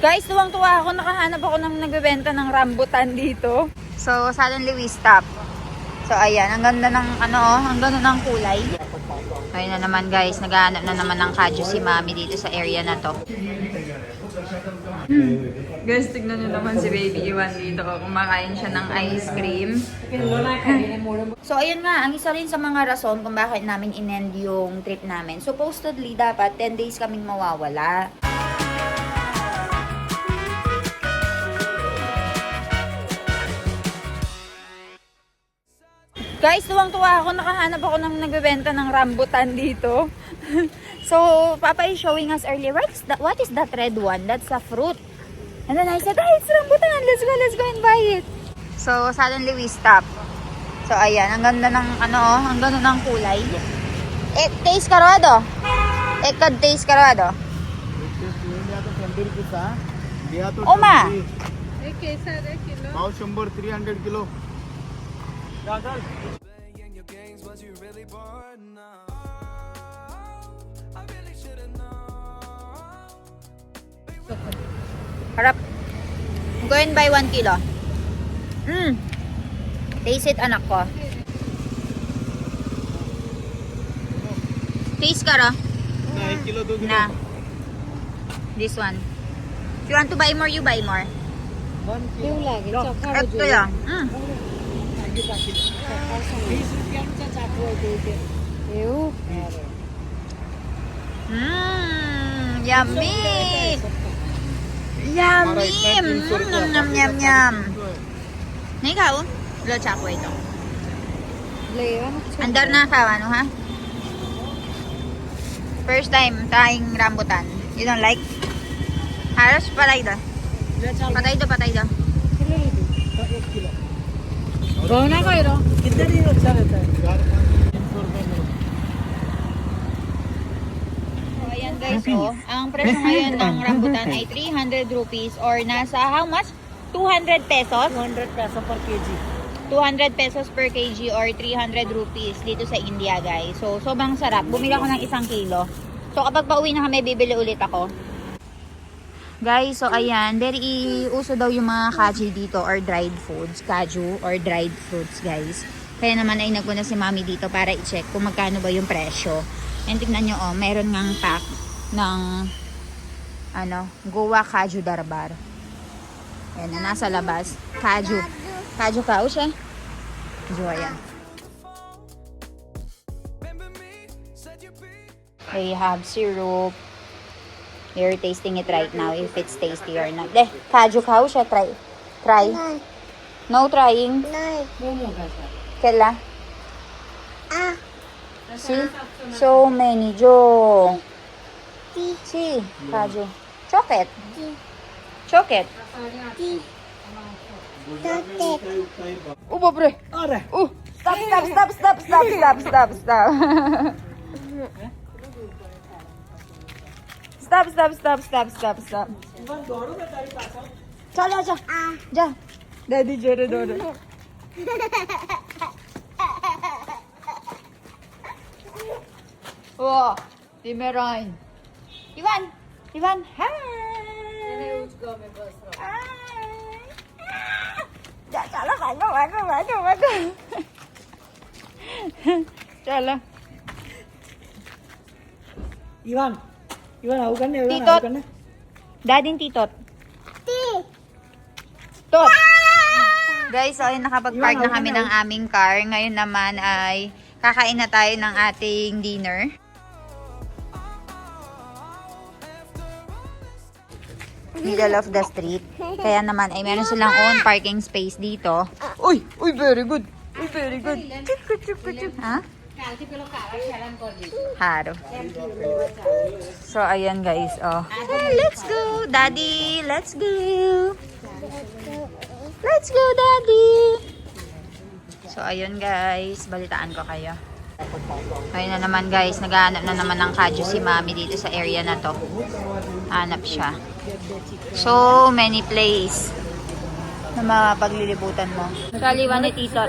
Guys, tuwang-tuwa ako. Nakahanap ako ng nagbebenta ng rambutan dito. So, suddenly we stop. So, ayan. Ang ganda ng, ang ganda ng kulay. Ayun na naman guys. Naghahanap na naman ng kaju si Mami dito sa area na to. Guys, tignan nyo naman si Baby Iwan dito. Kumakain siya ng ice cream. So, ayun nga. Ang isa rin sa mga rason kung bakit namin in-end yung trip namin. Supposedly, dapat 10 days kaming mawawala. Guys, tuwang-tuwa ako. Nakahanap ako ng nagbebenta ng rambutan dito. So, Papa is showing us earlier. What is that red one? That's a fruit. And then I said, it's rambutan. Let's go and buy it. So, suddenly we stop. So, ayan. Ang ganda ng, ang ganda ng kulay. Taste karado. Taste karado. Oma. Pav 100 300 kilo. Harap. Go and buy 1 kilo. Taste it, anak ko. Taste karo. 1 kilo 2 kilo. Na. This one. If you want to buy more, you buy more. 1 કેવું લાગે ચખાડો Ito જોઈએ lang. 20 રૂપિયાનું છે ચાખવું જોઈએ એવું Yummy! Yummy! Yum, yum, yum. Na ikaw? Lo chako ito. લેવાનું છે Andar na kawano, ha? First time trying rambutan. You don't like? Halos patay do. Patay do. કેટલું લીધું 1 કિલો ભાવના કર્યો કેટલા દિવસ ઓછા રહેતા 300 रुपए में. So, ayan guys, ang presyo ngayon ng rambutan ay 300 rupees or nasa how much? 200 pesos? 200 peso per kg 200 pesos per kg or 300 rupees dito sa India, guys. So, sobrang sarap. Bumili ako ng 1 kilo. So, kapag pauwi na kami, bibili ulit ako. Guys, so ayan, very uso daw yung mga kaju dito or dried foods, kaju or dried fruits, guys. Kaya naman ay nagpunta si Mami dito para i-check kung magkano ba yung presyo. And tignan nyo, meron ngang pack ng Goa Kaju Darbar. Ayan, na nasa labas. Kaju kao siya. So, ayan. They have syrup. You're tasting it right now if it's tasty or not. Kaju kao siya. Try. No trying. બહુ મોંઘા છે Kela. See? So many jo. See? Kaju. Chocolate. Chocolate. Babre. અરે Stop. Chalo. Ja. Daddy jere doro. Wow, Timeron. Ivan, hi. Chalo kayo. Chalo. Iwan આવું કરને Titot. Dading titot. Tot. Guys, so nakapag-park na kami ng aming car. Ngayon naman ay kakain na tayo ng ating dinner. Middle of the street. Kaya naman ay meron silang own parking space dito. Uy, very good. Ha? Haro. So, ayan guys. Hey, let's go, Daddy. Let's go. Let's go, Daddy. So, ayun guys. Balitaan ko kayo. Ayun na naman guys. Naghahanap na naman ng kaju si Mami dito sa area na to. Hanap siya. So many place na mapaglilibutan mo. Kaliwan ni Titot.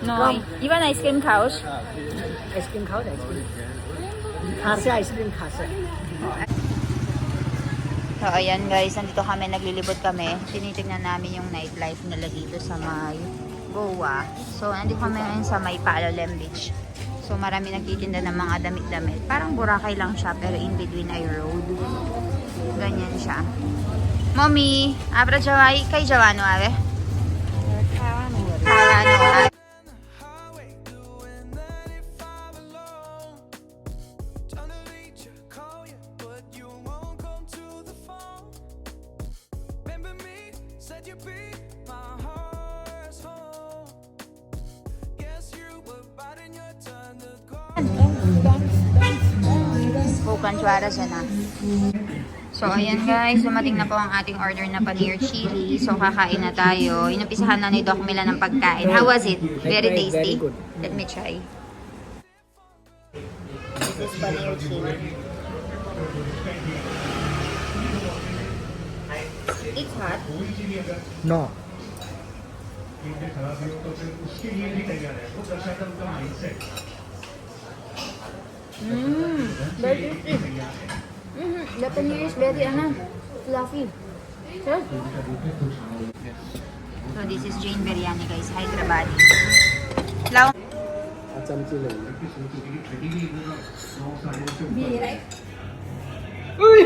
No. Iwan ice cream couch. Ice cream ખાશે આઈસ્ક્રીમ ખાશે So, ayan guys, nandito kami, naglilibot kami. Tinitignan namin yung nightlife nila dito sa may Goa. So, nandito kami ngayon sa may Palolem Beach. So, marami nagtitinda ng mga damit-damit. Parang Boracay lang siya, pero in between ay road. Ganyan siya. Mommy, abra jawai, kay jawano ave? Kawano ave. Bukan suara siya na. So, ayan guys, dumating na po ang ating order na paneer chili. So, kakain na tayo. Inumpisahan na ni Doc Mila ng pagkain. How was it? Very tasty? Let me try. This is paneer chili. It's hot. No. Very tasty. The paneer is very fluffy. Sure. So this is Jane Biryani guys, Hyderabadi. Lao. Uy!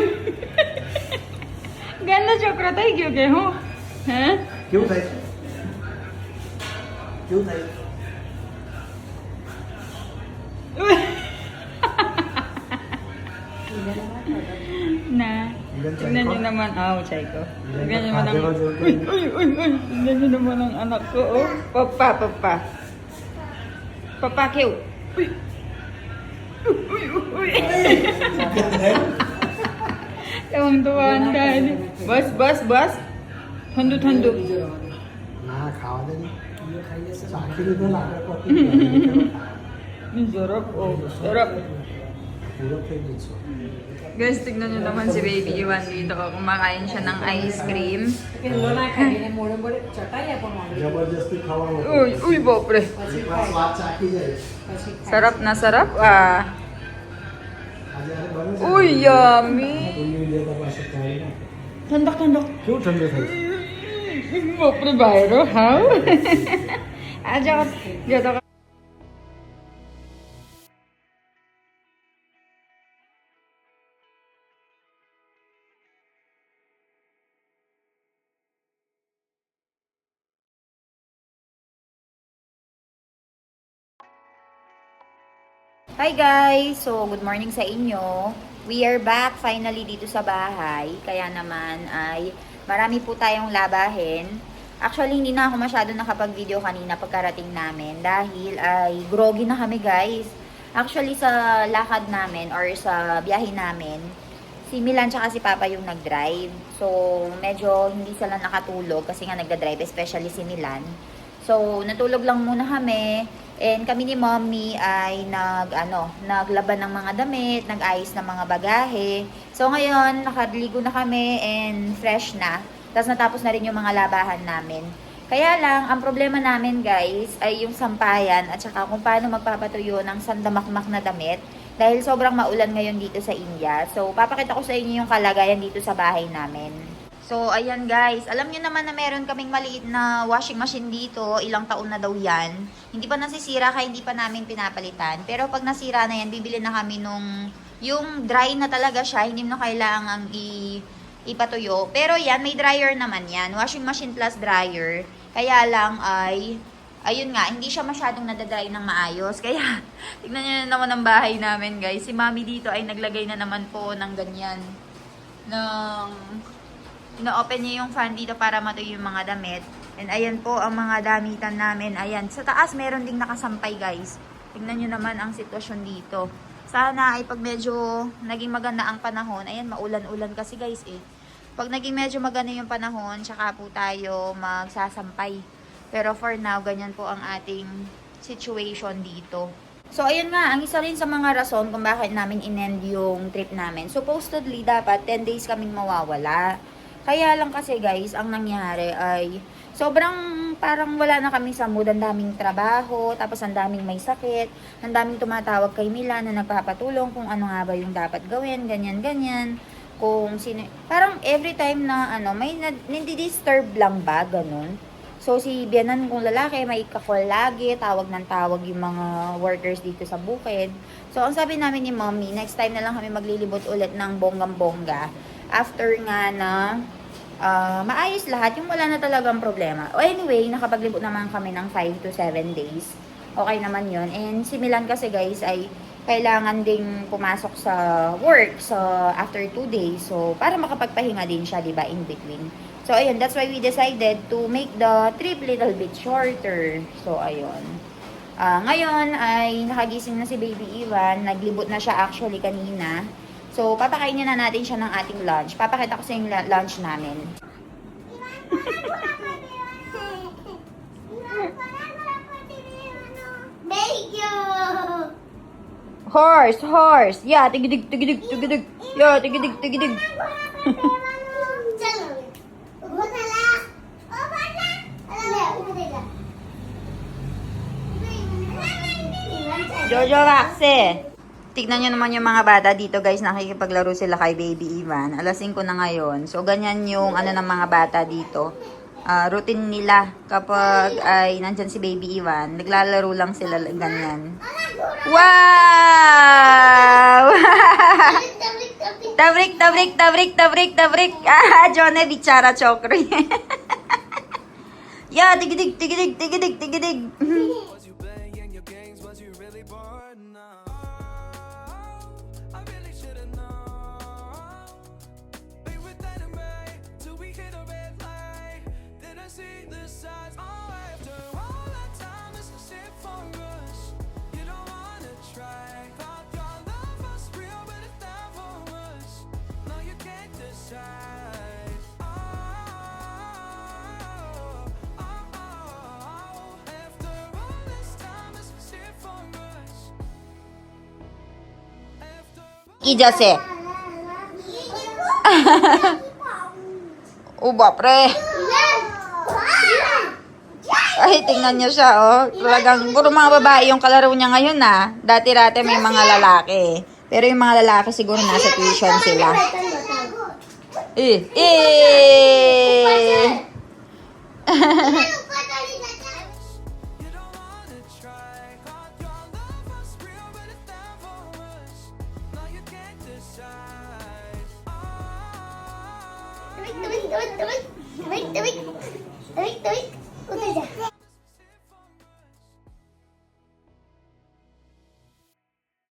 गंदा चक्र था क्यों के हो हैं क्यों भाई क्यों भाई na tingnan nyo naman chay ko tingnan nyo naman ang tingnan nyo naman ang anak ko papa kiw Tawang tuwan dahil. बस ठंडू ना खावा दे साखी तो ला Sarap. पूरा फेंक दीजिए Guys, tignan nyo naman si Baby Iwan dito. Kumakain siya ng ice cream. जबरदस्ती खावा Uy, bopre. स्वाद चाखी जाए Sarap na sarap. आज यार बने Uy, yummy. तुमने लिया था पास खाए ना Tandak. क्यों ठंडे थे Bopre bayro, ha? Aja ka. Dito ka. Hi guys! So, good morning sa inyo. We are back finally dito sa bahay. Kaya naman ay marami po tayong labahin. Actually, hindi na ako masyado nakapag-video kanina pagkarating namin dahil ay groggy na kami guys. Actually, sa lakad namin or sa biyahe namin, si Milan tsaka si Papa yung nag-drive. So, medyo hindi sila nakatulog kasi nga nagda-drive, especially si Milan. So, natulog lang muna kami. And kami ni Mommy ay naglaban ng mga damit, nag-ayos ng mga bagahe. So ngayon, nakaligo na kami and fresh na. Tapos natapos na rin yung mga labahan namin. Kaya lang, ang problema namin guys ay yung sampayan at saka kung paano magpapatuyo ng sandamakmak na damit. Dahil sobrang maulan ngayon dito sa India. So papakita ko sa inyo yung kalagayan dito sa bahay namin. So, ayan guys. Alam nyo naman na meron kaming maliit na washing machine dito. Ilang taon na daw yan. Hindi pa nasisira kaya hindi pa namin pinapalitan. Pero pag nasira na yan, bibili na kami nung yung dry na talaga siya. Hindi mo na kailangang ipatuyo. Pero yan, may dryer naman yan. Washing machine plus dryer. Kaya lang ay, ayun nga, hindi siya masyadong nadadry ng maayos. Kaya, tignan nyo na naman ang bahay namin guys. Si Mami dito ay naglagay na naman po ng ganyan. Ino-open niya yung fan dito para matuyo yung mga damit. And ayan po ang mga damitan namin. Ayan. Sa taas meron ding nakasampay guys. Tingnan nyo naman ang sitwasyon dito. Sana ay pag medyo naging maganda ang panahon. Ayan, maulan-ulan kasi guys eh. Pag naging medyo maganda yung panahon, tsaka po tayo magsasampay. Pero for now, ganyan po ang ating situation dito. So, ayun nga, ang isa rin sa mga rason kung bakit namin in-end yung trip namin. Supposedly, dapat 10 days kaming mawawala. Kaya lang kasi guys, ang nangyari ay sobrang parang wala na kami sa mood. Ang daming trabaho, tapos ang daming may sakit, ang daming tumatawag kay Mila na nagpapatulong kung ano nga ba yung dapat gawin, ganyan. kung sino, parang every time na ano, may nindi-disturb lang ba, ganun. So, si Bianan kung lalaki, may kakol lagi, tawag ng tawag yung mga workers dito sa bukid. So, ang sabi namin ni Mommy, next time na lang kami maglilibot ulit ng bonggang-bongga. After nga na maayos lahat, yung wala na talagang problema. O anyway, nakapaglibot naman kami ng 5 to 7 days. Okay naman yun. And si Milan kasi guys ay kailangan ding pumasok sa work after 2 days. So, para makapagpahinga din siya, di ba, in between. So, ayun, that's why we decided to make the trip little bit shorter. So, ayun. Ngayon ay nakagising na si Baby Ivan. Naglibot na siya actually kanina. So, papakainin na natin siya ng ating lunch. Papakita ko sa yung lunch namin. Horse. Yeah, tigidig. Yeah, tigidig. Jojo Vaxe. Tignan nyo naman yung mga bata dito guys, nakikipaglaro sila kay Baby Ivan. Alas 5 na ngayon. So, ganyan yung ano ng mga bata dito. Routine nila kapag ay nandyan si Baby Ivan. Naglalaro lang sila ganyan. Wow! Tabrik. Jonah, bichara chokre. Yeah, tigidig. Was you playing your games? Was you really bored? No. I really should've known. We were dynamite till we hit a red light. Then I see the signs. Oh, after all that time, this is it for us. You don't wanna try. Thought your love was real, but it never was. No, you can't decide. After all this time, this is it for us. After Ijase. Uba, pre. Ay, tingnan nyo siya, oh. Talagang, puro mga babae yung kalaro niya ngayon, ah. Dati-dati may mga lalaki. Pero yung mga lalaki siguro nasa tuition sila. you don't wanna try. Thought your love was real, but it never was. No, you can't decide. Tawik. Udah